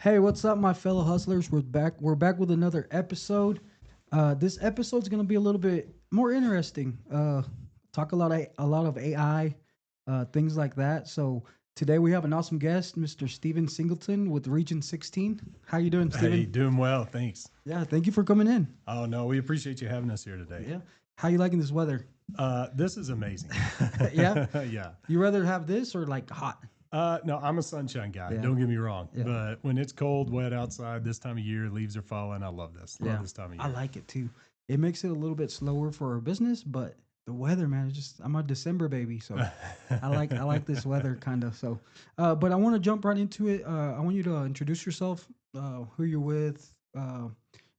Hey, what's up, my fellow hustlers? We're back. We're back with another episode. This episode's gonna be a little bit more interesting. Talk a lot of AI, things like that. So today we have an awesome guest, Mr. Steven Singleton with Region 16. How you doing, Hey, Steven? doing well, thanks. Yeah, thank you for coming in. Oh no, we appreciate you having us here today. Yeah, how you liking this weather? This is amazing. Yeah, Yeah. you rather have this or like hot? No, I'm a sunshine guy. Yeah, Don't get me wrong. yeah, But when it's cold, wet outside this time of year, leaves are falling. I love this. Love yeah. this time of I year. like it too. It makes it a little bit slower for our business, but the weather, man, it's just I'm a December baby, so I like this weather kind of. So, but I want to jump right into it. I want you to introduce yourself, who you're with,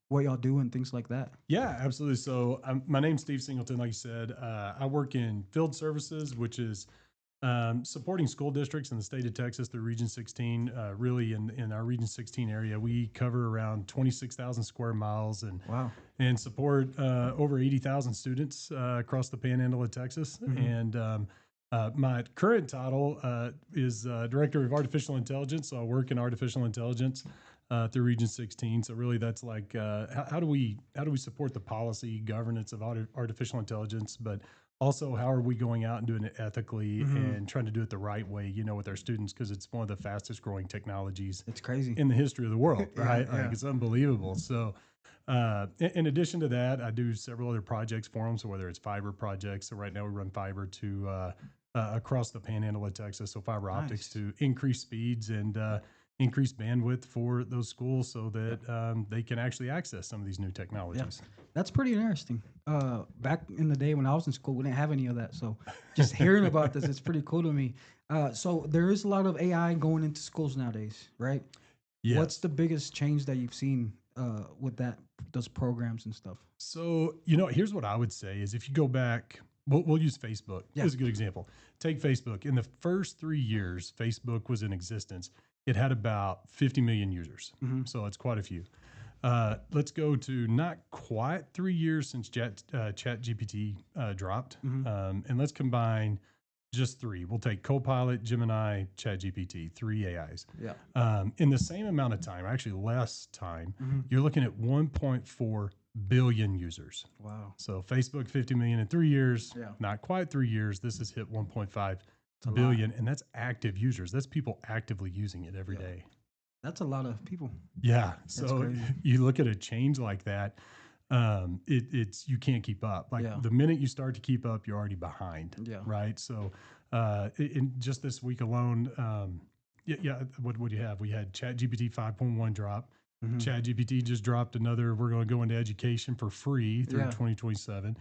what y'all do, and things like that. Yeah, absolutely. So my name's Steve Singleton. Like you said, I work in field services, which is supporting school districts in the state of Texas through Region 16. Really, in our Region 16 area, we cover around 26,000 square miles Wow. and support over 80,000 students across the Panhandle of Texas. Mm-hmm. And my current title is Director of Artificial Intelligence. So I work in artificial intelligence through Region 16. So really, that's like how do we support the policy governance of artificial intelligence, but also how are we going out and doing it ethically and trying to do it the right way, with our students, because it's one of the fastest growing technologies It's crazy. in the history of the world, Yeah, right? yeah. Like it's unbelievable. So, in addition to that, I do several other projects for them. So whether it's fiber projects, so right now we run fiber to across the Panhandle of Texas, so fiber optics Nice. to increase speeds and increase bandwidth for those schools so that they can actually access some of these new Yeah, technologies. that's pretty interesting. Back in the day when I was in school, we didn't have any of that. So just hearing about this, it's pretty cool to me. So there is a lot of AI going into schools nowadays, right? What's Yes. the biggest change that you've seen with those programs and stuff? So, here's what I would say is if you go back, we'll use Facebook Yeah. as a good example. Take Facebook. In the first 3 years Facebook was in existence, it had about 50 million users. Mm-hmm. So it's quite a few. Let's go to not quite 3 years since Chat GPT dropped. Mm-hmm. And let's combine just three. We'll take Copilot, Gemini, Chat GPT, three AIs. Yeah. In the same amount of time, actually less time, Mm-hmm. you're looking at 1.4 billion users. Wow. So Facebook 50 million in 3 years, Yeah. not quite 3 years. This has hit 1.5 It's a lot. billion, and that's active users. That's people actively using it every Yeah. day. That's a lot of people. Yeah. That's So crazy. you look at a change like that, it's you can't keep up. Like Yeah. the minute you start to keep up, you're already behind. Yeah. Right. So in just this week alone, yeah. What do you have? We had ChatGPT 5.1 drop. Mm-hmm. ChatGPT just dropped another. We're going to go into education for free through Yeah. 2027.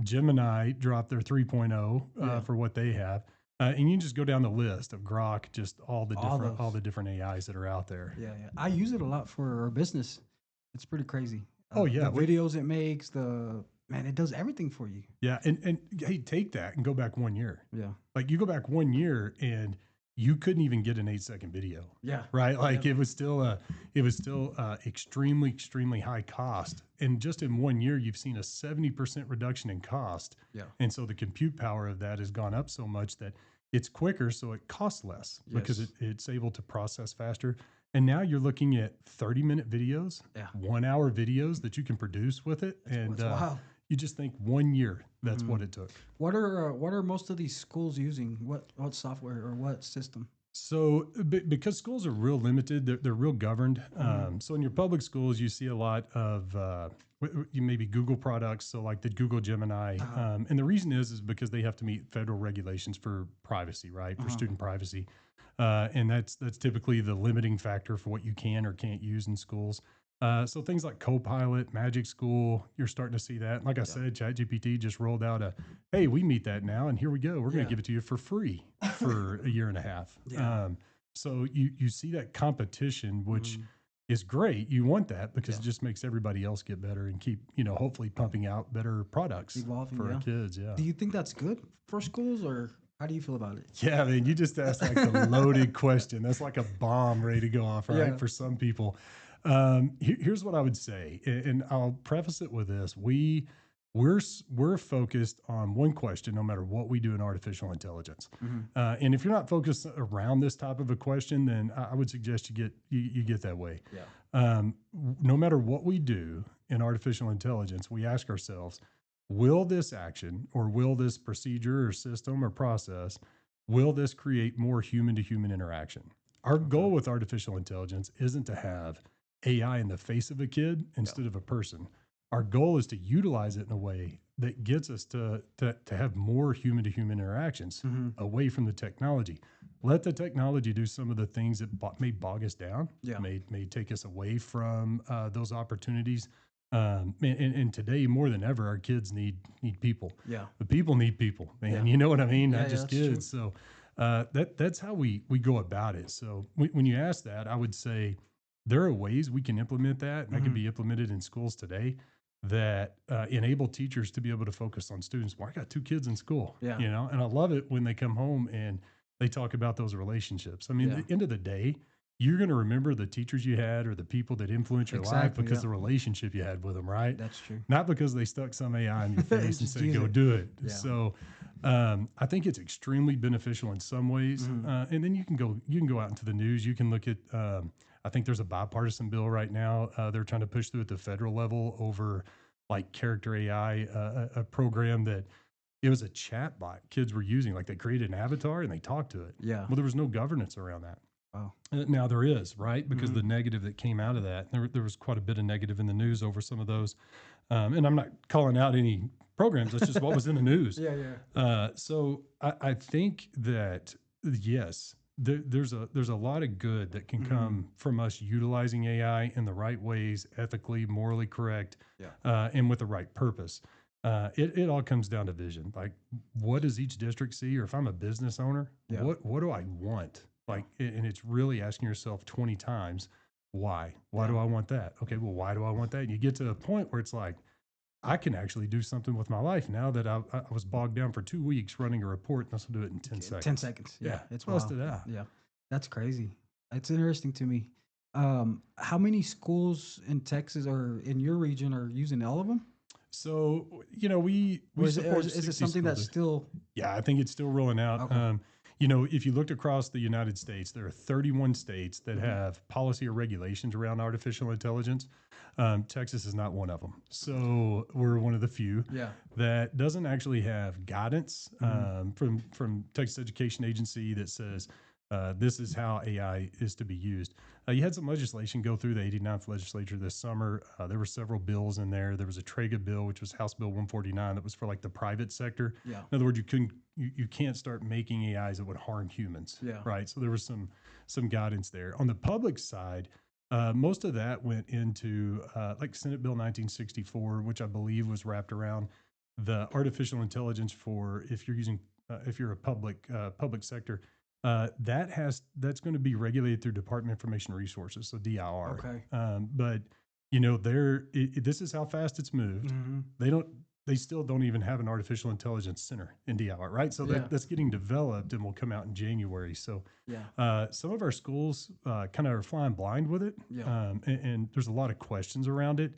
Gemini dropped their 3.0 Yeah. for what they have. And you can just go down the list of Grok, just all All the different AIs that are out there. Yeah, yeah. I use it a lot for our business. It's pretty crazy. Oh yeah, The videos it makes, man, it does everything for you. yeah, and hey, take that and go back 1 year. Yeah. Like you go back 1 year and you couldn't even get an 8-second video, Yeah. right? Like Yeah. it was still extremely high cost. And just in 1 year, you've seen a 70% reduction in cost. Yeah. And so the compute power of that has gone up so much that it's quicker, so it costs less because Yes. it's able to process faster. And now you're looking at 30-minute videos, Yeah. 1 hour videos that you can produce with it. And That's wild. you just think 1 year, that's Mhm. what it took. What are most of these schools using? What software or what system? So, because schools are real limited, they're real governed. So, in your public schools, you see a lot of you maybe Google products, so like the Google Gemini. And the reason is because they have to meet federal regulations for privacy, right? For student privacy, and that's typically the limiting factor for what you can or can't use in schools. So things like Copilot, Magic School, you're starting to see that. Like I said, ChatGPT just rolled out hey, we meet that now, and here we go. We're going Yeah. to give it to you for free for a year and a half. Yeah. So you see that competition, which Mhm. is great. You want that because Yeah. it just makes everybody else get better and keep, hopefully pumping out better products Evolving, for yeah. our kids. Yeah. Do you think that's good for schools, or how do you feel about it? Yeah, man, you just asked like the loaded question. That's like a bomb ready to go off, right? Yeah. For some people. Here's what I would say, and I'll preface it with this. we're focused on one question no matter what we do in artificial intelligence. Hmm. And if you're not focused around this type of a question, then I would suggest you get that way. Yeah. No matter what we do in artificial intelligence, we ask ourselves, will this action or will this procedure or system or process, will this create more human to human interaction? Our Okay. goal with artificial intelligence isn't to have AI in the face of a kid Yeah. instead of a person. Our goal is to utilize it in a way that gets us to have more human to human interactions Hmm. away from the technology. Let the technology do some of the things that may bog us down, Yeah. may take us away from those opportunities. And today more than ever, our kids need people. Yeah. The people need people, Yeah. man. You know what I mean? Yeah. Not Yeah. just That's true. kids. So that's how we go about it. So when you ask that, I would say there are ways we can implement that, and that can Hmm. be implemented in schools today that enable teachers to be able to focus on students. Well, I got two kids in school, Yeah. and I love it when they come home and they talk about those relationships. I mean, Yeah. at the end of the day, you're going to remember the teachers you had or the people that influenced your life Exactly. because Yeah. the relationship you had with them, right? That's true. Not because they stuck some AI in your face and Just said, use go it. do it. Yeah. So I think it's extremely beneficial in some ways. Hmm. And then you can go out into the news. You can look at, I think there's a bipartisan bill right now. They're trying to push through at the federal level over like character AI, a program that it was a chat bot kids were using. Like they created an avatar and they talked to it. Yeah. Well, there was no governance around that. Wow. Now there is, right? Because Hmm. the negative that came out of that, there was quite a bit of negative in the news over some of those. And I'm not calling out any programs. That's just what was in the news. Yeah. Yeah. So I think that yes, there's a lot of good that can Hmm. come from us utilizing AI in the right ways, ethically, morally correct, Yeah. and with the right purpose. It all comes down to vision. Like, what does each district see? Or if I'm a business owner, Yeah. what do I want? Yeah. Like, and it's really asking yourself 20 times, why? Why Yeah. do I want that? Okay, well, why do I want that? And you get to a point where it's like, I can actually do something with my life now that I was bogged down for 2 weeks running a report. And this will do it in 10 Okay, 10 seconds. seconds. Yeah. Yeah, It's bust wild. it out. Yeah. That's crazy. It's interesting to me. How many schools in Texas or in your region are using all of them? So, we Or support is it 60 something school that's districts. still Yeah, I think it's still rolling out. okay? If you looked across the United States, there are 31 states that Hmm. have policy or regulations around artificial intelligence. Texas is not one of them. So we're one of the few Yeah. that doesn't actually have guidance Hmm. from Texas Education Agency that says this is how AI is to be used. You had some legislation go through the 89th legislature this summer. There were several bills in there. There was a Trega bill, which was House Bill 149, that was for like the private sector. Yeah. In other words, you can't start making AIs that would harm humans, Yeah. right? So there was some guidance there. On the public side, most of that went into like Senate Bill 1964, which I believe was wrapped around the artificial intelligence for if you're a public sector. That's going to be regulated through Department of Information Resources, so DIR. Okay. But this is how fast it's moved. Hmm. They don't. They still don't even have an artificial intelligence center in DIR, right? So Yeah. that's getting developed and will come out in January. So Yeah. some of our schools kind of are flying blind with it, Yeah. and there's a lot of questions around it.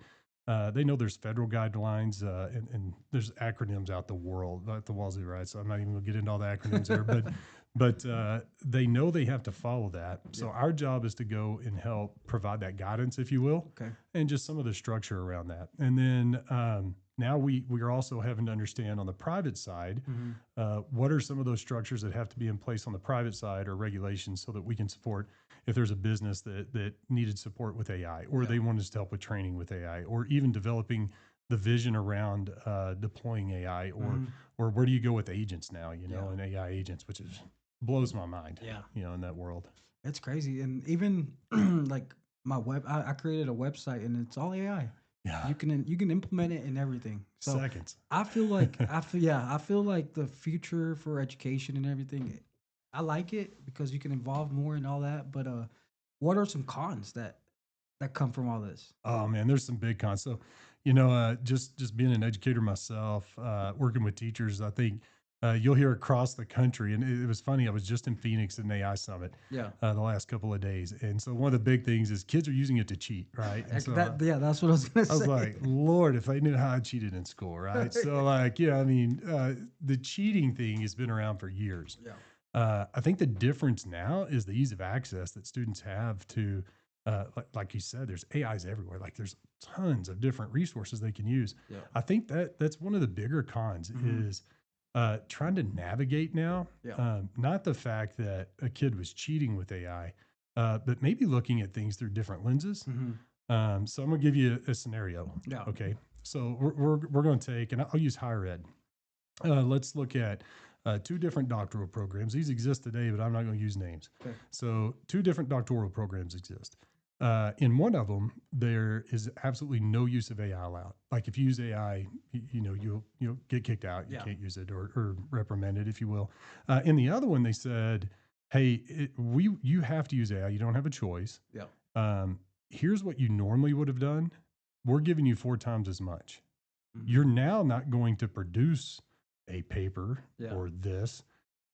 They know there's federal guidelines and there's acronyms out the world, out the wazoo, right? So I'm not even going to get into all the acronyms there, but they know they have to follow that. So Yeah. our job is to go and help provide that guidance, if you will, Okay. and just some of the structure around that. And then now we are also having to understand on the private side, Hmm. what are some of those structures that have to be in place on the private side or regulations so that we can support if there's a business that needed support with AI, or Yeah. they want us to help with training with AI, or even developing the vision around deploying AI, Hmm. or where do you go with agents now, Yeah. and AI agents, which is blows my mind, Yeah. in that world. It's crazy. And even like I created a website and it's all AI. Yeah. You can implement it in everything. So Seconds. I feel like the future for education and everything. I like it because you can involve more and all that. But what are some cons that come from all this? Oh man, there's some big cons. So, just being an educator myself, working with teachers, I think you'll hear across the country. And it was funny. I was just in Phoenix at an AI summit Yeah. the last couple of days. And so one of the big things is kids are using it to cheat, right? And so Yeah, that's what I was gonna I was say. like, Lord, if I knew how I cheated in school, right? So like, yeah, I mean, the cheating thing has been around for years. Yeah. I think the difference now is the ease of access that students have to, like you said, there's AIs everywhere. Like there's tons of different resources they can use. Yeah. I think that's one of the bigger cons is trying to navigate now. Yeah. Not the fact that a kid was cheating with AI, but maybe looking at things through different lenses. So I'm gonna give you a scenario. Yeah. Okay. So we're going to take, and I'll use higher ed. Let's look at two different doctoral programs. These exist today, but I'm not going to use names. Okay. So two different doctoral programs exist. In one of them, there is absolutely no use of AI allowed. Like if you use AI, you'll get kicked out. You Yeah. can't use it or reprimanded, if you will. In the other one, they said, "Hey, you have to use AI. You don't have a choice. Yeah. Here's what you normally would have done. We're giving you 4 times as much. Mhm. You're now not going to produce a paper Yeah. or this.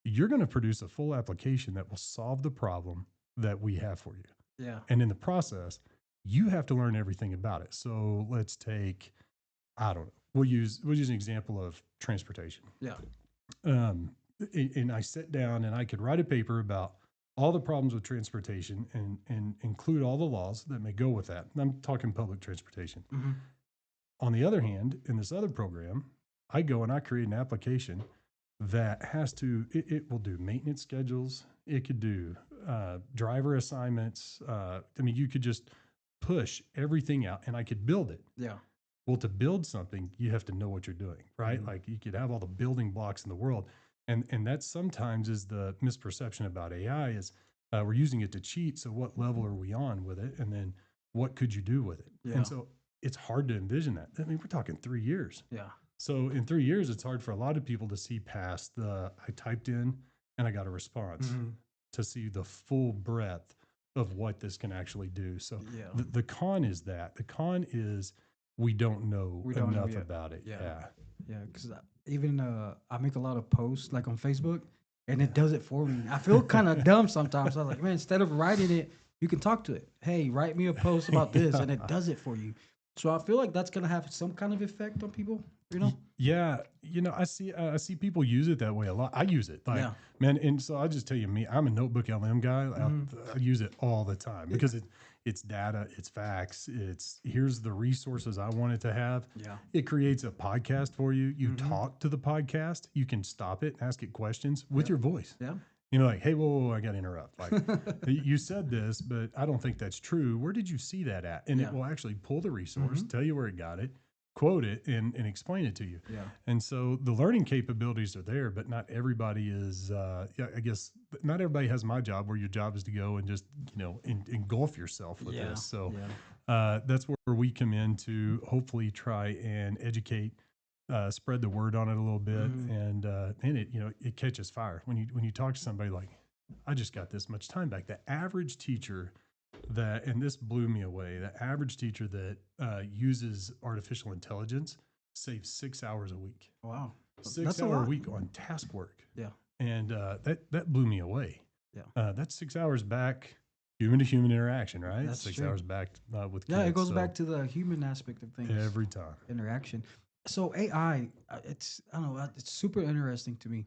You're going to produce a full application that will solve the problem that we have for you. Yeah. And in the process, you have to learn everything about it. So let's take, I don't know, we'll use an example of transportation. Yeah. And I sat down and I could write a paper about all the problems with transportation and include all the laws that may go with that. I'm talking public transportation. Mhm. On the other hand, in this other program, I go and I create an application that has to, it will do maintenance schedules. It could do driver assignments. I mean, you could just push everything out and I could build it. Yeah. Well, to build something, you have to know what you're doing, right? Like you could have all the building blocks in the world. And that sometimes is the misperception about AI is we're using it to cheat. So what level are we on with it? And then what could you do with it? Yeah. And so it's hard to envision that. I mean, we're talking 3 years. Yeah. So in 3 years, it's hard for a lot of people to see past the I typed in and I got a response to see the full breadth of what this can actually do. So Yeah. the con is that. The con is we don't know don't know enough yet. about it. Yeah. Yeah, because even I make a lot of posts like on Facebook, and it does it for me. I feel kind of dumb sometimes. I was like, man, instead of writing it, you can talk to it. Hey, write me a post about this, and it does it for you. So I feel like that's gonna have some kind of effect on people. You know? Yeah, I see people use it that way a lot. I use it, like Yeah. man, and so I'll just tell you, I'm a notebook LM guy. I use it all the time because it's data, it's facts, it's here's the resources I want it to have. Yeah. It creates a podcast for you. You talk to the podcast. You can stop it, ask it questions with your voice. Yeah. Like, hey, whoa, I got to interrupt. Like, you said this, but I don't think that's true. Where did you see that at? And it will actually pull the resource, tell you where it got it, quote it, and explain it to you. Yeah. And so the learning capabilities are there, but not everybody is, I guess, not everybody has my job where your job is to go and just, engulf yourself with this. So that's where we come in to hopefully try and educate, spread the word on it a little bit, and it it catches fire when you talk to somebody like, I just got this much time back. The average teacher and this blew me away. The average teacher that uses artificial intelligence saves 6 hours a week. Wow. 6 hour a week on task work. Yeah. And that blew me away. Yeah. That's 6 hours back. Human to human interaction, right? That's 6 true. hours back with kids. Yeah, it goes back to the human aspect of things. every time. Interaction. So AI, I don't know, it's super interesting to me.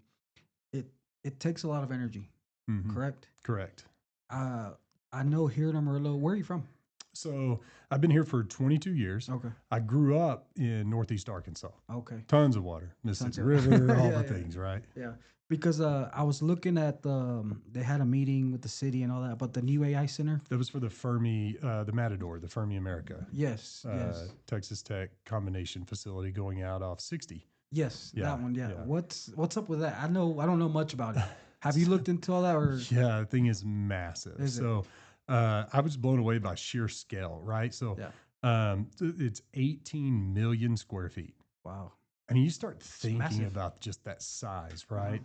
It takes a lot of energy, correct? Correct. I know here in Amarillo. Where are you from? So I've been here for 22 years. Okay. I grew up in Northeast Arkansas. Okay. Tons of water, Mississippi of- River, all Yeah, the yeah. things, right? Yeah. Because I was looking at they had a meeting with the city and all that about the new AI center. That was for the Fermi, the Matador, the Fermi America, Yes. Yes. Texas Tech combination facility going out off 60. Yes. Yeah, That one. Yeah. yeah. What's up with that? I don't know much about it. Have you looked into all that or? Yeah, the thing is massive. Is it? So I was blown away by sheer scale, right? So it's 18 million square feet. Wow. I mean, you start thinking massive. about just that size, right?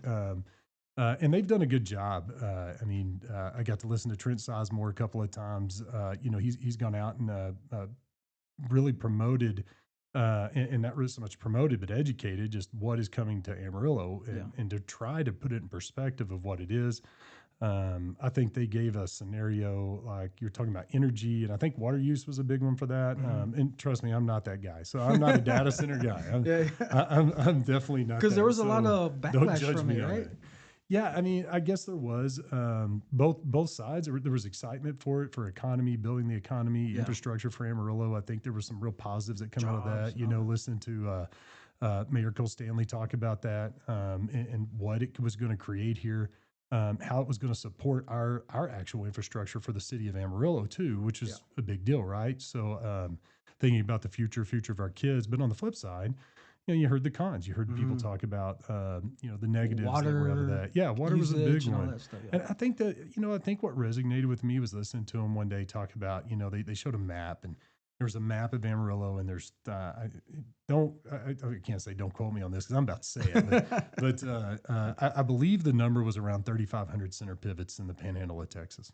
And they've done a good job. I got to listen to Trent Sizemore a couple of times. He's gone out and really promoted and not really so much promoted, but educated, just what is coming to Amarillo, Yeah. and to try to put it in perspective of what it is. I think they gave a scenario like you're talking about energy, and I think water use was a big one for that. And trust me, I'm not that guy, so I'm not a data center guy. Yeah. I'm definitely not Because that. there was a lot So of don't backlash judge from me it, on right? that. Yeah, I mean, I guess there was both sides. There was excitement for it, for economy, building the economy, Yeah. infrastructure for Amarillo. I think there were some real positives that come out of Jobs that. and all that. Listening to Mayor Cole Stanley talk about that, and what it was going to create here, how it was going to support our actual infrastructure for the city of Amarillo too, which is a big deal, right? So thinking about the future of our kids, but on the flip side, you heard the cons. You heard people talk about, the negatives that were out of Water that. Yeah, water was a big usage and all one. that stuff. Yeah. And I think that, I think what resonated with me was listening to him one day talk about, they showed a map, and there was a map of Amarillo, and there's, I can't say don't quote me on this because I'm about to say it, but I believe the number was around 3,500 center pivots in the Panhandle of Texas.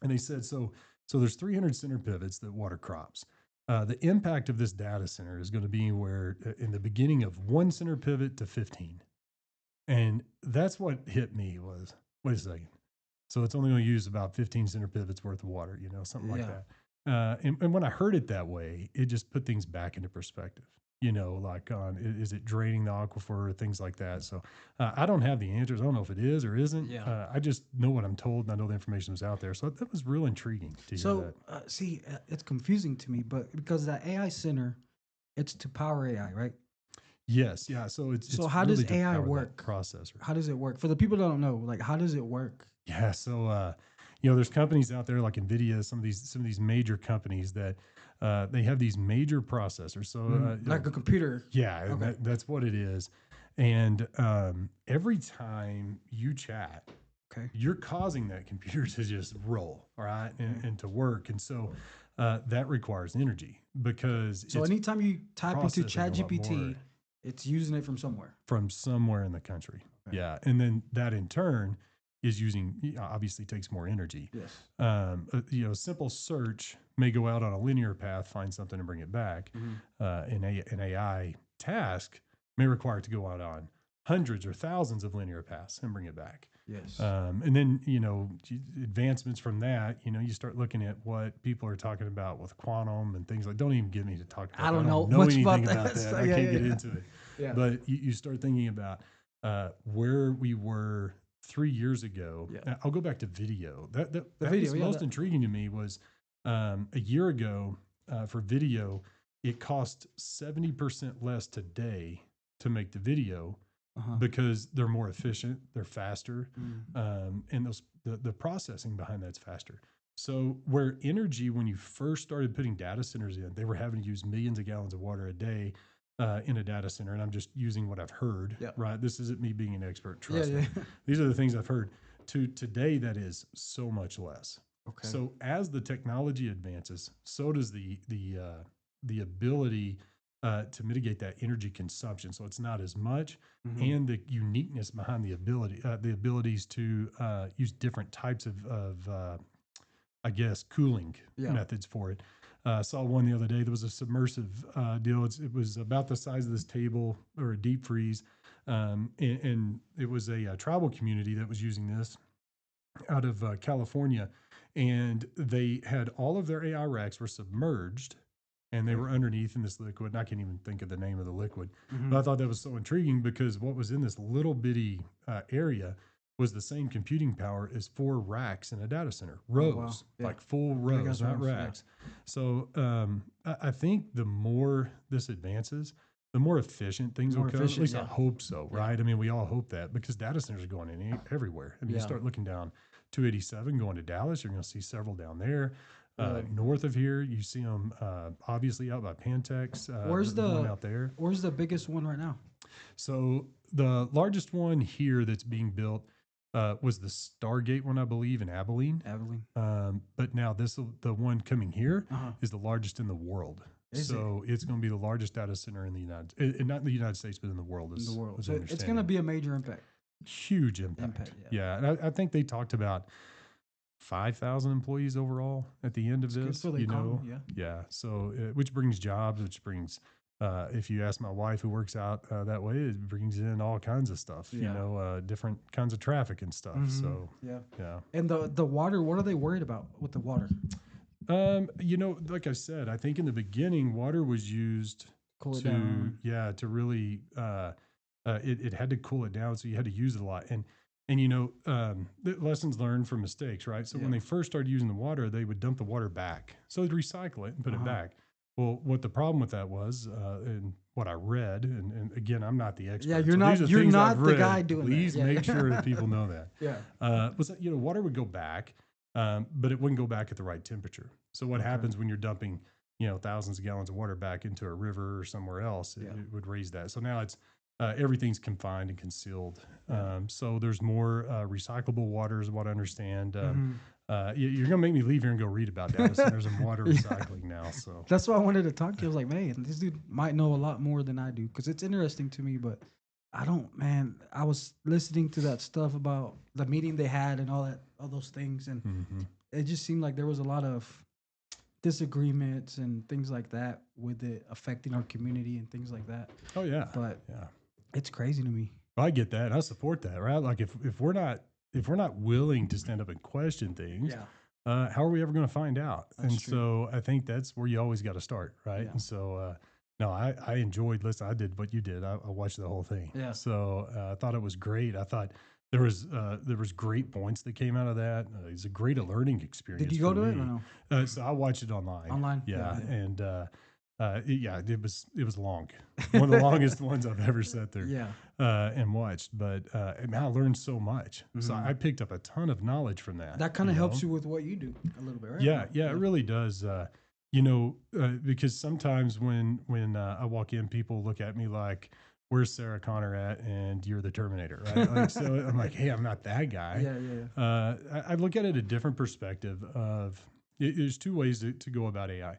And they said, so there's 300 center pivots that water crops. The impact of this data center is going to be where in the beginning of one center pivot to 15. And that's what hit me was, wait a second. So it's only going to use about 15 center pivots worth of water, something like that. And when I heard it that way, it just put things back into perspective, like on, is it draining the aquifer, things like that. So I don't have the answers. I don't know if it is or isn't. Yeah. I just know what I'm told, and I know the information was out there. So that was real intriguing to hear that. See, it's confusing to me, but because that AI center, it's to power AI, right? Yes, yeah. So it's So how really does to AI power that work? processor. How does it work? For the people that don't know, like, how does it work? Yeah. So there's companies out there like NVIDIA, some of these major companies that they have these major processors. So Like a computer. yeah, and Okay. that's what it is. And every time you chat, Okay. you're causing that computer to just roll, all right, and to work. And so that requires energy because So it's anytime you type into processing a lot more ChatGPT, it's using it from somewhere. from somewhere in the country. Okay. Yeah. And then that in turn is obviously takes more energy. Yes. A simple search may go out on a linear path, find something and bring it back. An AI task may require it to go out on hundreds or thousands of linear paths and bring it back. Yes. And then, advancements from that, you start looking at what people are talking about with quantum and things like, don't even get me to talk about I don't know know much anything about about that. that. I can't get into it. Yeah. But you start thinking about where we were 3 years ago. Yeah. I'll go back to video. That video, was yeah, most intriguing to me was a year ago for video, it cost 70% less today to make the video because they're more efficient, they're faster, and the processing behind that's faster. So where energy, when you first started putting data centers in, they were having to use millions of gallons of water a day in a data center. And I'm just using what I've heard, right? This isn't me being an expert, trust me. These are the things I've heard. To today, that is so much less. Okay. So as the technology advances, so does the ability to mitigate that energy consumption. So it's not as much, and the uniqueness behind the abilities to use different types of I guess, cooling methods for it. I saw one the other day. There was a submersive deal. It was about the size of this table or a deep freeze. And it was a tribal community that was using this out of California. And they had all of their AI racks were submerged and they were underneath in this liquid. And I can't even think of the name of the liquid. But I thought that was so intriguing because what was in this little bitty area was the same computing power as 4 racks in a data center, rows, like full rows, not racks. So I think the more this advances, the more efficient things will become. At least I hope so, right? I mean, we all hope that because data centers are going in everywhere. I mean, you start looking down 287 going to Dallas, you're going to see several down there. North of here, you see them obviously out by Pantex. Where's the one out there? Where's the biggest one right now? So the largest one here that's being built was the Stargate one, I believe, in Abilene. But now the one coming here is the largest in the world. It's going to be the largest data center in the not in the United States, but in the world. In the world. So it's going to be a major impact. Huge impact. Yeah. And I think they talked about 5,000 employees overall at the end of this. Good for the economy, Yeah. So which brings jobs, which brings If you ask my wife who works out that way, it brings in all kinds of stuff, Yeah. different kinds of traffic and stuff. So, Yeah. yeah. And the water, what are they worried about with the water? Like I said, I think in the beginning, water was used Cool it to, down. to really, it had to cool it down. So you had to use it a lot. And, the lessons learned from mistakes, right? So when Yeah. they first started using the water, they would dump the water back. So they'd recycle it and put it Uh-huh. back. Well, what the problem with that was, and what I read, and again, I'm not the Yeah, expert. So these are you're things I've not the read. guy doing that. Please Yeah, make yeah. sure that people know that. Yeah. Was that, water would go back, but it wouldn't go back at the right temperature. So what Okay. happens when you're dumping, thousands of gallons of water back into a river or somewhere else? Yeah. It would raise that. So now it's everything's confined and concealed. Yeah. So there's more recyclable water, is what I understand. Mhm. You're gonna make me leave here and go read about data centers and water Yeah. recycling now. So That's why I wanted to talk to you. I was like, man, this dude might know a lot more than I do because it's interesting to me, but I don't, man. I was listening to that stuff about the meeting they had and all those things, and mhm. it just seemed like there was a lot of disagreements and things like that with it affecting our community and things like that. Oh yeah, But yeah. it's crazy to me. I get that. I support that. Right? Like if we're not willing to stand up and question things, Yeah, how are we ever going to find out? that's And true. so I think that's where you always got to start, right? Yeah. And so, no, I enjoyed. Listen, I did what you did. I watched the whole thing. Yeah. So I thought it was great. I thought there was great points that came out of that. It was a great learning experience. Did you go for to it or me. no? So I watched it online. Online? Yeah, Yeah. and it was long. One of the longest ones I've ever sat there Yeah. and watched. But man, I learned so much. So Mhm. I picked up a ton of knowledge from that. That kind of helps you with what you do a little bit, right? Yeah, yeah, it really does. Because sometimes when I walk in, people look at me like, "Where's Sarah Connor at?" And you're the Terminator, right? Like, so I'm like, "Hey, I'm not that guy." Yeah, yeah. I look at it a different perspective. There's two ways to go about AI.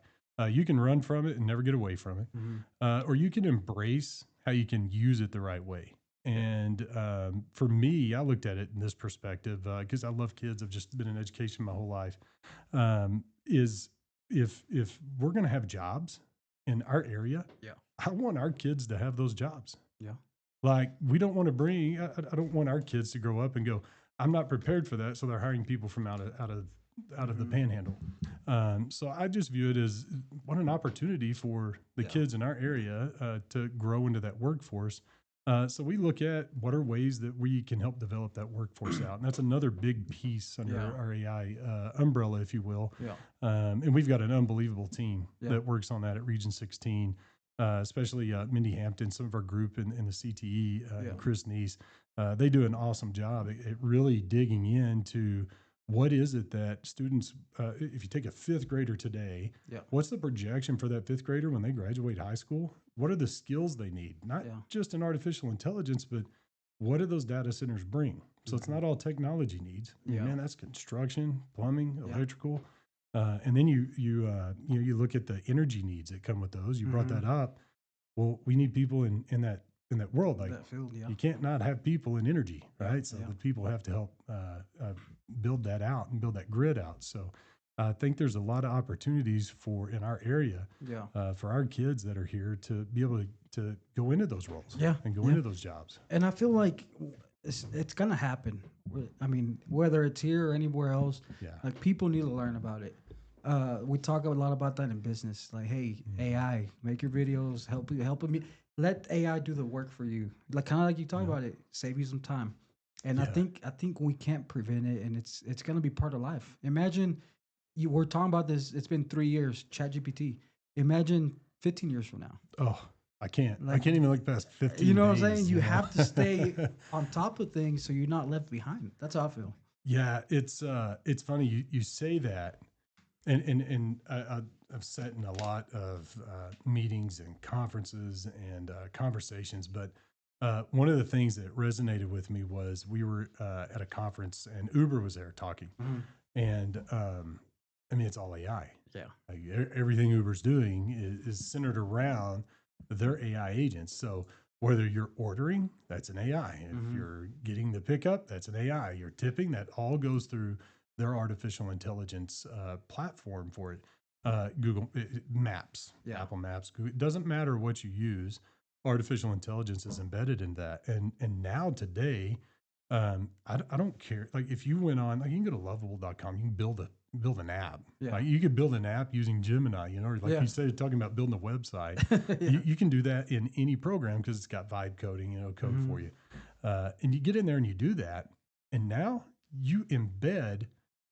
You can run from it and never get away from it, Mhm. or you can embrace how you can use it the right way. And for me, I looked at it in this perspective because I love kids. I've just been in education my whole life. Is if we're going to have jobs in our area, Yeah. I want our kids to have those jobs. Yeah. Like we don't want to bring. I don't want our kids to grow up and go, I'm not prepared for that. So they're hiring people from out of the Mhm. Panhandle. So I just view it as what an opportunity for the Yeah. kids in our area to grow into that workforce. So we look at what are ways that we can help develop that workforce out, and that's another big piece under Yeah. our AI umbrella, if you will. Yeah. And we've got an unbelievable team Yeah. that works on that at Region 16, especially Mindy Hampton, some of our group in the CTE, Yeah. and Chris Neese. They do an awesome job at really digging into what is it that students, if you take a fifth grader today, Yeah. what's the projection for that fifth grader when they graduate high school? What are the skills they need? Not Yeah. just in artificial intelligence, but what do those data centers bring? So it's not all technology needs. I mean, Yeah. man, that's construction, plumbing, Yeah. electrical, and then you look at the energy needs that come with those. You brought Mhm. that up. Well, we need people in that world. Like That field, yeah. you can't not have people in energy, Yeah, right? So yeah. the people have to help build that out and build that grid out. So I think there's a lot of opportunities in our area Yeah. for our kids that are here to be able to go into those roles Yeah. and go Yeah. into those jobs. And I feel like it's gonna happen. I mean, whether it's here or anywhere else, Yeah. like people need to learn about it. We talk a lot about that in business. Like, hey, AI, make your videos, help me. Let AI do the work for you. Like kind of like you talk Yeah. about it, save you some time. And Yeah. I think we can't prevent it, and it's gonna be part of life. Imagine you were talking about this. It's been 3 years. ChatGPT. Imagine 15 years from now. Oh, I can't. I Like, can't even look past 15 you know what I'm days, saying? You have to stay on top of things so you're not left behind. That's how I feel. Yeah, it's funny you say that, and I've sat in a lot of meetings and conferences and conversations, but one of the things that resonated with me was we were at a conference and Uber was there talking, Mhm. and I mean it's all AI. Yeah. Like everything Uber's doing is centered around their AI agents. So whether you're ordering, that's an AI. If Mhm. you're getting the pickup, that's an AI. You're tipping, that all goes through their artificial intelligence platform for it. Google Maps, Yeah. Apple Maps. It doesn't matter what you use. Artificial intelligence is embedded in that. And now today, I don't care. Like if you went on, like you can go to lovable.com, you can build an app. Yeah. Like you could build an app using Gemini, or like Yeah. you said, talking about building a website. Yeah. You can do that in any program because it's got vibe coding, code for you. And you get in there and you do that. And now you embed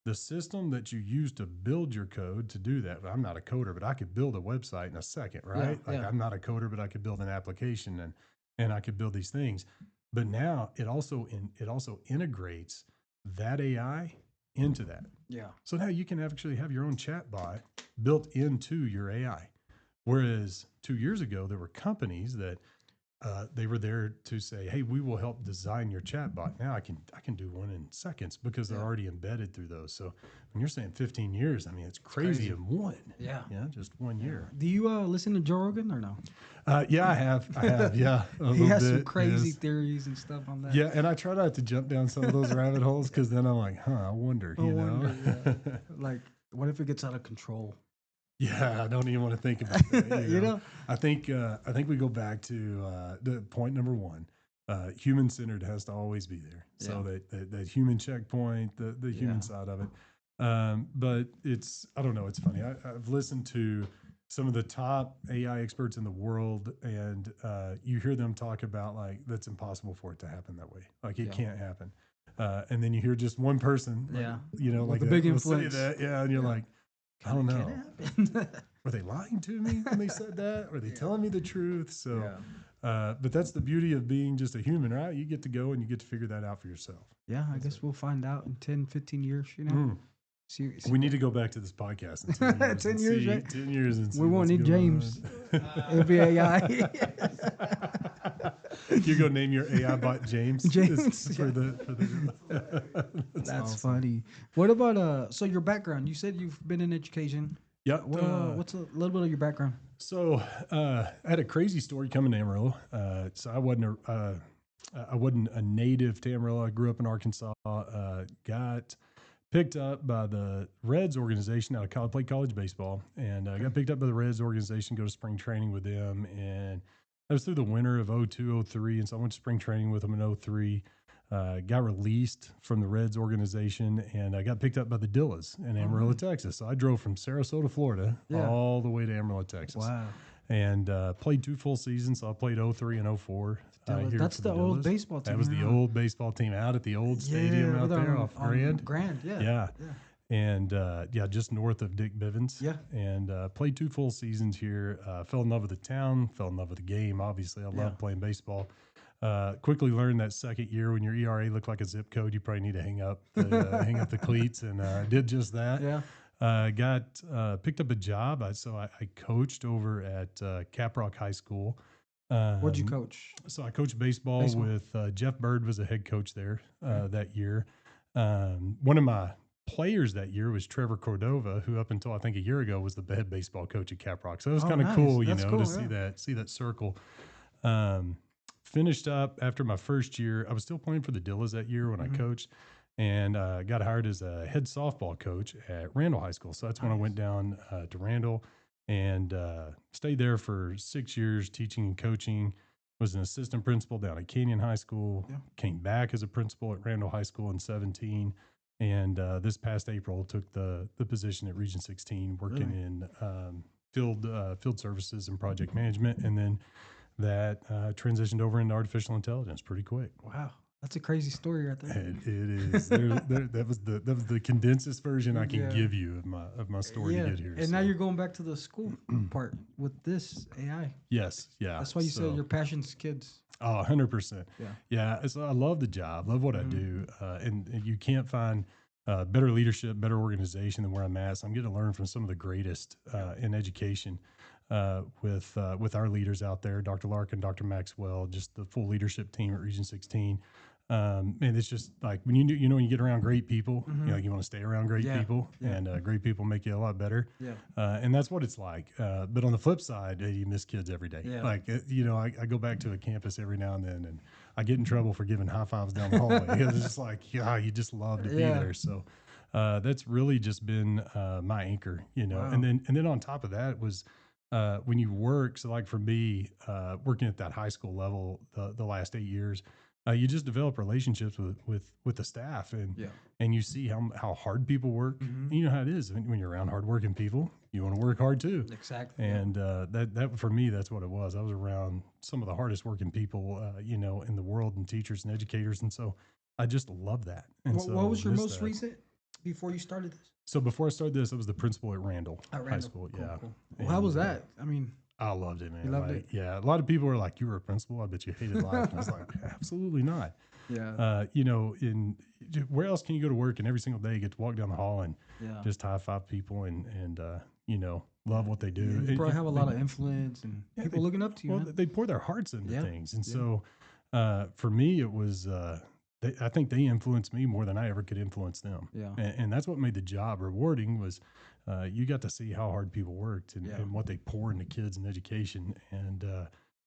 the system that you use to build your code to do that. I'm not a coder, but I could build a website in a second, right? I'm not a coder, but I could build an application and I could build these things. But now it also integrates that AI into that. Yeah. So now you can actually have your own chat bot built into your AI. Whereas 2 years ago, there were companies that they were there to say, "Hey, we will help design your chatbot." Now I can do one in seconds because they're already embedded through those. So when you're saying 15 years, I mean it's crazy in one. Yeah, just 1 year. Do you listen to Joe Rogan or no? Yeah, I have. Yeah, He has some crazy theories and stuff on that. Yeah, and I try not to jump down some of those rabbit holes because then I'm like, I wonder. Like, what if it gets out of control? Yeah, I don't even want to think about that. I think we go back to the point number one. Human centered has to always be there. Yeah. So that human checkpoint, the human side of it. But I don't know. It's funny. I've listened to some of the top AI experts in the world, and you hear them talk about like that's impossible for it to happen that way. Like it can't happen. And then you hear just one person, with a big influence. say that, and you're like, I don't know. Were they lying to me when they said that? Were they telling me the truth? So, but that's the beauty of being just a human, right? You get to go and you get to figure that out for yourself. Yeah, I guess we'll find out in 10, 15 years, Seriously. We need to go back to this podcast in 10 years. 10 years, right? 10 years. And we won't need James. It'll be AI. You're going to name your AI bot James? James. For the That's awesome. funny. What about, so your background? You said you've been in education. Yeah. What's a little bit of your background? So I had a crazy story coming to Amarillo. So I wasn't a native to Amarillo. I grew up in Arkansas. Got picked up by the Reds organization out of college, played college baseball, and got picked up by the Reds organization, go to spring training with them. And that was through the winter of 02, 03. And so I went to spring training with them in 03. Got released from the Reds organization, and I got picked up by the Dillas in Amarillo, Texas. So I drove from Sarasota, Florida, all the way to Amarillo, Texas. Wow. And played 2 full seasons. So I played 03 and 04. That's the old baseball team. That was the old baseball team out at the old stadium out there off Grand. Grand, Yeah. And just north of Dick Bivens. Yeah. And played 2 full seasons here. Fell in love with the town, fell in love with the game. Obviously, I love playing baseball. Quickly learned that second year when your ERA looked like a zip code, you probably need to hang up the cleats, and did just that. Yeah. Got picked up a job. So I coached over at Caprock High School. What'd you coach? So I coached baseball. With Jeff Bird was the head coach there that year. One of my players that year was Trevor Cordova, who up until I think a year ago was the head baseball coach at Caprock. So it was kind of cool, to see that circle. Finished up after my first year. I was still playing for the Dillas that year when I coached, and got hired as a head softball coach at Randall High School. So that's when I went down to Randall and stayed there for 6 years teaching and coaching. Was an assistant principal down at Canyon High School. Yeah. Came back as a principal at Randall High School in 17. And this past April took the position at Region 16, working in field services and project management. And then that transitioned over into artificial intelligence pretty quick. Wow. That's a crazy story right there. It is. That was the condensed version I can give you of my story to get here. And now you're going back to the school part with this AI. Yes. Yeah. That's why you said your passion's kids. Oh, 100%. Yeah. So I love the job, love what I do. And you can't find better leadership, better organization than where I'm at. So I'm getting to learn from some of the greatest in education with our leaders out there, Dr. Larkin, Dr. Maxwell, just the full leadership team at Region 16. And it's just like when when you get around great people, you want to stay around great people, and great people make you a lot better. Yeah. And that's what it's like. But on the flip side, you miss kids every day. Yeah. Like, I go back to a campus every now and then, and I get in trouble for giving high fives down the hallway. It's just like, you just love to be there. So, That's really just been my anchor, you know. Wow. And then on top of that was when you work. So like for me, working at that high school level, the last 8 years, you just develop relationships with the staff, Yeah. and you see how hard people work. Mm-hmm. You know how it is when you're around hardworking people. You want to work hard too. Exactly. And that for me, that's what it was. I was around some of the hardest working people, you know, in the world, and teachers and educators, and so I just love that. And What so was your miss most that. recent before you started this? So before I started this, I was the principal at Randall At High Randall. School. Cool, Yeah, cool. Well, how was and that? I mean, I loved it, you man. loved Like, it? yeah, a lot of people were like, "You were a principal? I bet you hated life." And I was like, "Absolutely not." Yeah. You know, where else can you go to work and every single day you get to walk down the hall and Yeah. just high five people and you know, love what they do. Yeah, you And probably have a lot of influence and people looking up to you. well, Man. they pour their hearts into Yeah, things, and yeah. so for me, it was. I think they influenced me more than I ever could influence them, Yeah. and that's what made the job rewarding. Was you got to see how hard people worked Yeah. and what they pour into kids and education, and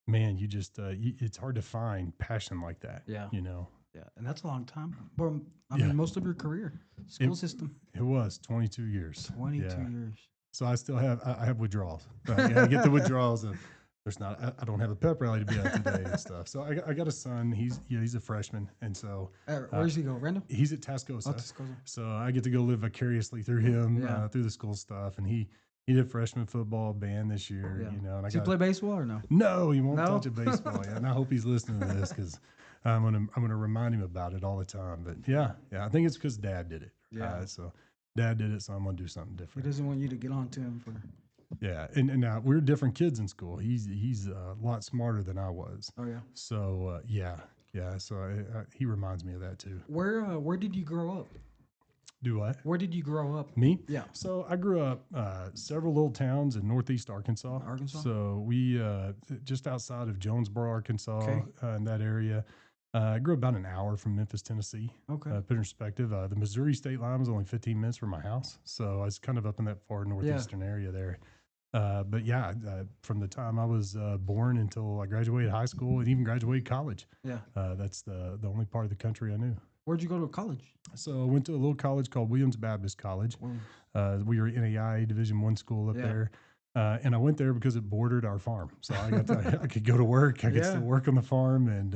man, you just it's hard to find passion like that. Yeah. You know. Yeah, and that's a long time. But I Yeah. mean, most of your career, school system, It was 22 years. 22 Yeah. years. So I still have I have withdrawals. I get the withdrawals of there's not I don't have a pep rally to be at today and stuff. So I got a son. He's a freshman, and so Where does he go? Random? he's at Tascosa. Oh, Tuscaloosa. So I get to go live vicariously through him Yeah. through the school stuff, and he did freshman football band this year. Yeah. You know, and I Does he got play baseball or no? no, he won't No? touch a baseball. Yeah, and I hope he's listening to this because I'm gonna remind him about it all the time. But yeah, I think it's because Dad did it. Yeah. So Dad did it, so I'm gonna do something He different. doesn't want you to get on to him for. Yeah, and we're different kids in school. He's a lot smarter than I was. Oh yeah. So yeah. So he reminds me of that too. Where did you grow up? Do what? Where did you grow up? Me? Yeah. So I grew up several little towns in northeast Arkansas. Arkansas? So we just outside of Jonesboro, Arkansas, Okay. In that area. I grew about an hour from Memphis, Tennessee. Okay. Put in perspective, the Missouri state line was only 15 minutes from my house, so I was kind of up in that far northeastern area there. But yeah, from the time I was born until I graduated high school and even graduated college, Yeah. that's the only part of the country I knew. Where'd you go to college? So I went to a little college called Williams Baptist College. We were NAIA Division I school up Yeah. there. And I went there because it bordered our farm. So I got to, I could go to work. I could Yeah. still work on the farm. And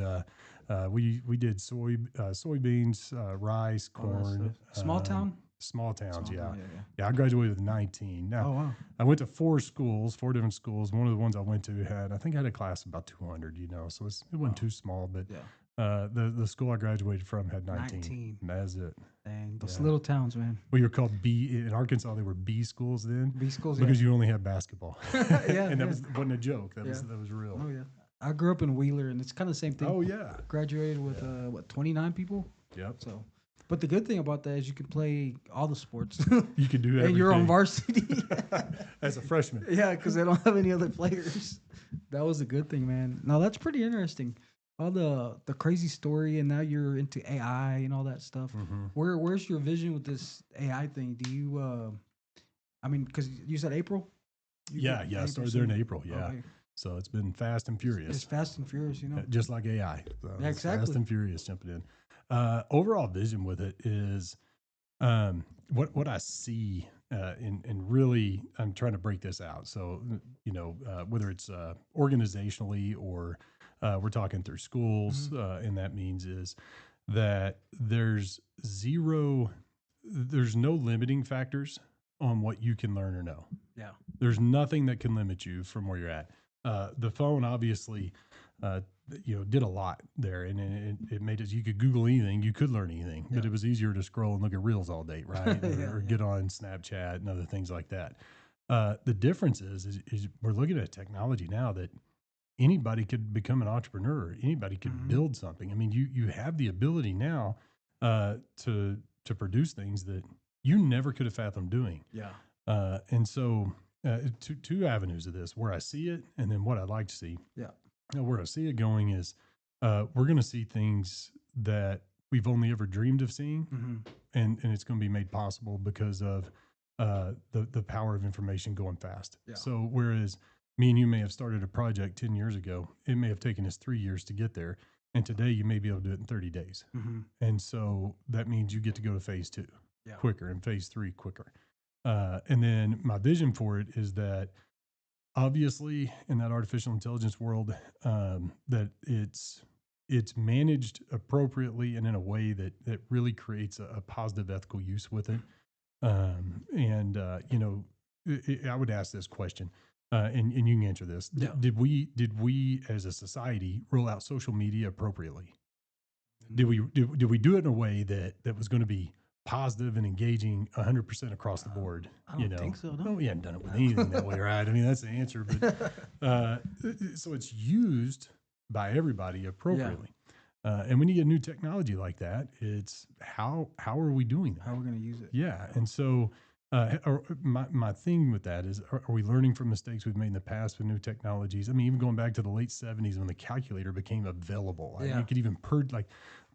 we did soybeans, rice, All that corn. stuff. Small town? Small towns, Small yeah. town, Yeah, I graduated with 19. Now, Oh wow. I went to four different schools. One of the ones I went to I think I had a class of about 200, you know, so it wasn't too small, but Yeah. the school I graduated from had 19. 19. And that's it. Dang, those Yeah. little towns, man. We were called B in Arkansas. They were B schools then B schools, because you only had basketball. Yeah, and that yeah. wasn't a joke. That Yeah. was real. Oh yeah. I grew up in Wheeler, and it's kind of the same thing. Oh yeah. Graduated with 29 people. Yep. So, but the good thing about that is you can play all the sports, You could do everything. and you're on varsity. as a freshman. Yeah, because they don't have any other players. That was a good thing, man. No, that's pretty interesting. All the crazy story, and now you're into AI and all that stuff. Mhm. Where's your vision with this AI thing? Do you? I mean, because you said April. Yeah. I April started there in soon. April. Yeah. Okay. So it's been fast and furious. It's fast and furious, you know. Just like AI. So Yeah, it's exactly. Fast and furious jumping in. Overall vision with it is what I see, and really, I'm trying to break this out. So, you know, whether it's organizationally or we're talking through schools, and that means is that there's no limiting factors on what you can learn or know. Yeah. There's nothing that can limit you from where you're at. The phone obviously, did a lot there, and it made it. You could Google anything, you could learn anything, but Yeah. it was easier to scroll and look at reels all day, right? Or, Yeah, or yeah. get on Snapchat and other things like that. The difference is we're looking at technology now that anybody could become an entrepreneur. Anybody could Mhm. build something. I mean, you have the ability now to produce things that you never could have fathomed doing. Yeah. And so, two avenues of this: where I see it, and then what I'd like to see. Yeah. Now, where I see it going is, we're going to see things that we've only ever dreamed of seeing, Mm-hmm. and it's going to be made possible because of the power of information going fast. Yeah. So, whereas me and you may have started a project 10 years ago, it may have taken us 3 years to get there, and today you may be able to do it in 30 days. Mm-hmm. And so that means you get to go to phase 2. Yeah. quicker, and phase 3 quicker. And then my vision for it is that obviously in that artificial intelligence world, that it's managed appropriately and in a way that really creates a positive ethical use with it. And you know, I would ask this question, and you can answer this. Yeah. Did we as a society roll out social media appropriately? Did we do it in a way that was going to be positive and engaging 100% across the board? I don't think so, no. No, we hadn't done it with anything that way, right? I mean, that's the answer. But so it's used by everybody appropriately. And when you get new technology like that, it's how are we doing that? How we're going to use it. Yeah. And so my thing with that is, are we learning from mistakes we've made in the past with new technologies? I mean, even going back to the late 70s when the calculator became available, like you could even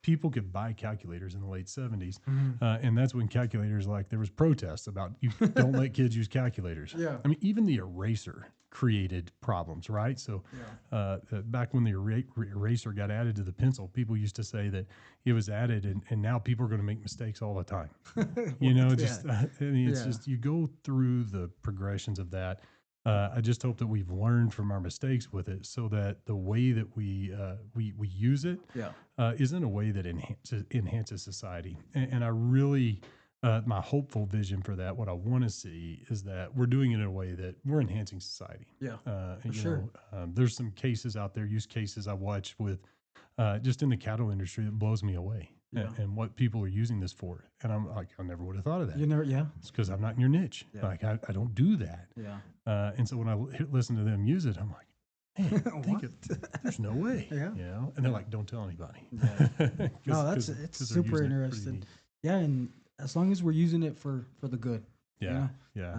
people could buy calculators in the late 70s. And that's when calculators, like there was protests about you don't let kids use calculators. Yeah. I mean, even the eraser created problems, right? So back when the eraser got added to the pencil, people used to say that it was added and now people are going to make mistakes all the time. You know, I mean, it's just, you go through the progressions of that. I just hope that we've learned from our mistakes with it, so that the way that we use it is in a way that enhances society. And I really, my hopeful vision for that, what I want to see is that we're doing it in a way that we're enhancing society. Yeah, for sure. There's some cases out there, use cases I watched with just in the cattle industry that blows me away. And what people are using this for. And I'm like, I never would have thought of that. You never, It's because I'm not in your niche. Like, I don't do that. And so when I listen to them use it, I'm like, hey, there's no way. You know? And they're like, don't tell anybody. No, it's super interesting. Yeah, and as long as we're using it for the good. I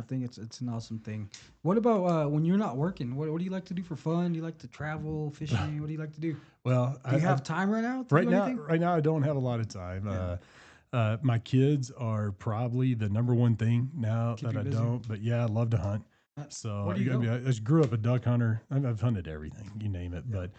think it's an awesome thing. What about when you're not working? What do you like to do for fun? Do you like to travel, fishing? What do you like to do? Well, do you have time right now? Right now, I don't have a lot of time. My kids are probably the number one thing now that I don't. But I love to hunt. So I just grew up a duck hunter. I've hunted everything, you name it. But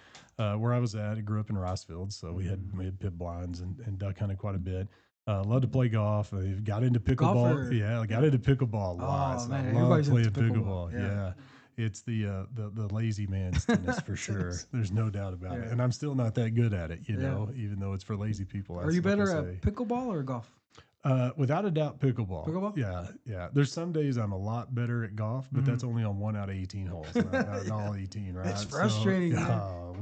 where I was at, I grew up in Rossfield, so we had pit blinds and duck hunted quite a bit. Love to play golf. I got into pickleball. I got into pickleball a lot. So I love playing pickleball. It's the lazy man's tennis for sure. There's no doubt about it. And I'm still not that good at it, you know, even though it's for lazy people. Are you better at pickleball or golf? Without a doubt, pickleball. Yeah. There's some days I'm a lot better at golf, but that's only on 1 out of 18 holes, not all 18, right? It's frustrating,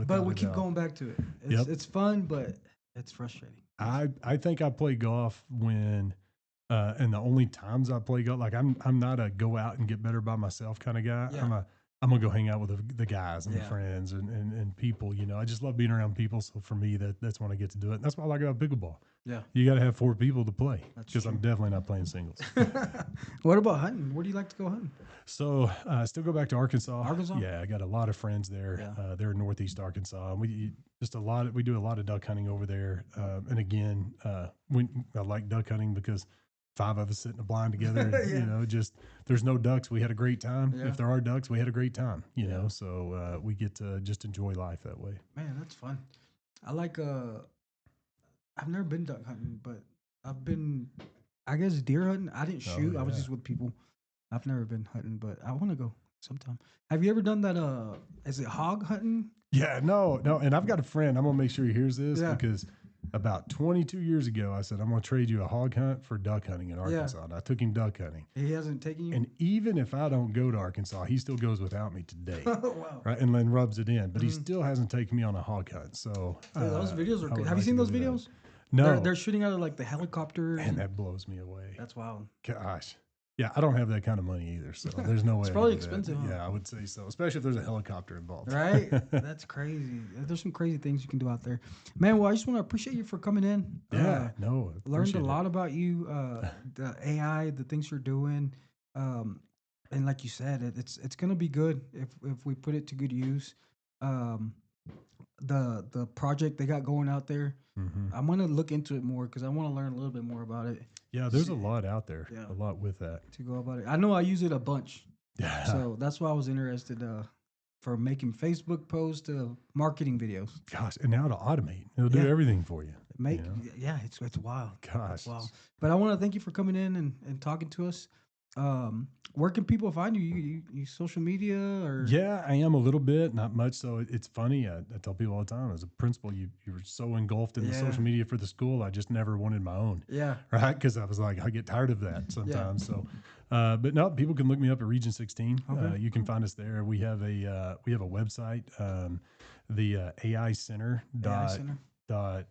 but we keep going back to it. It's fun, but it's frustrating. I think I play golf when, and the only times I play golf, like I'm not a go out and get better by myself kind of guy. I'm gonna go hang out with the guys and the friends and people. You know, I just love being around people. So for me, that's when I get to do it. And that's what I like about pickleball. Yeah, you got to have 4 people to play, because I'm definitely not playing singles. What about hunting? Where do you like to go hunting? So I still go back to Arkansas. Yeah, I got a lot of friends there. They're in Northeast Arkansas. We do a lot of duck hunting over there. And again, I like duck hunting because 5 of us sit in a blind together. You know, just there's no ducks, we had a great time. If there are ducks, we had a great time. You know, so we get to just enjoy life that way. Man, that's fun. I like I've never been duck hunting, but I've been, I guess, deer hunting. I didn't shoot. I was just with people. I've never been hunting, but I want to go sometime. Have you ever done that? Is it hog hunting? Yeah, no. And I've got a friend. I'm gonna make sure he hears this because about 22 years ago, I said, I'm going to trade you a hog hunt for duck hunting in Arkansas. And I took him duck hunting. He hasn't taken you? And even if I don't go to Arkansas, he still goes without me today. Wow. Right? And then rubs it in. But he still hasn't taken me on a hog hunt. So those videos are good. Have you seen those videos? No. They're shooting out of like the helicopter. And that blows me away. That's wild. Gosh. Yeah, I don't have that kind of money either, so there's no way. It's probably expensive. Huh? Yeah, I would say so, especially if there's a helicopter involved. Right? That's crazy. There's some crazy things you can do out there, man. Well, I just want to appreciate you for coming in. Learned a lot about you, the AI, the things you're doing, and like you said, it's gonna be good if we put it to good use. The project they got going out there, I'm gonna look into it more because I want to learn a little bit more about it. Yeah, there's a lot out there, a lot with that. To go about it. I know I use it a bunch. Yeah. So that's why I was interested for making Facebook posts to marketing videos. Gosh, and now to automate. It'll do everything for you. Make You know? yeah, it's wild. Gosh. It's wild. But I want to thank you for coming in and talking to us. Where can people find you? You social media or Yeah, I am a little bit, not much. So it's funny. I tell people all the time, as a principal, you were so engulfed in the Yeah. social media for the school. I just never wanted my own, yeah. right? Because I was like, I get tired of that sometimes. So, but no, people can look me up at Region 16. Okay. You can find us there. We have a website, the AI Center AI Center. dot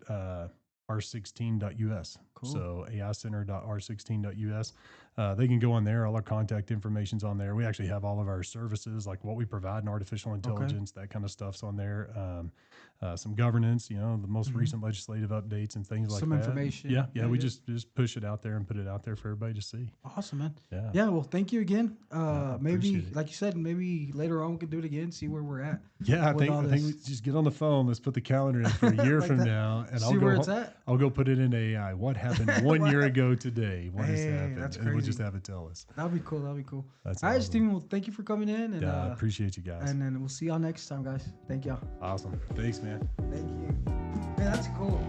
r16.us. Cool. So aicenter.r16.us. They can go on there. All our contact information's on there. We actually have all of our services, like what we provide in artificial intelligence, that kind of stuff's on there. Some governance, the most recent legislative updates and things like Some that. information. Yeah. We just push it out there and put it out there for everybody to see. Awesome, man. Yeah. Yeah. Well, thank you again. Maybe, appreciate it. like you said, maybe later on we can do it again. See where we're at. Yeah, I with think all we this. just get on the phone. Let's put the calendar in for a year Like from that. now, and See I'll go. where it's at. I'll go put it in AI. What happened 1 year ago today? What has Hey, happened? that's And we'll crazy. just have it tell us. That'd be cool. That'd be cool. That's All right, awesome. Steven. Well, thank you for coming in, and Yeah, I appreciate you guys. and then we'll see y'all next time, guys. Thank y'all. Awesome. Thanks, man. Thank you. Man, that's cool.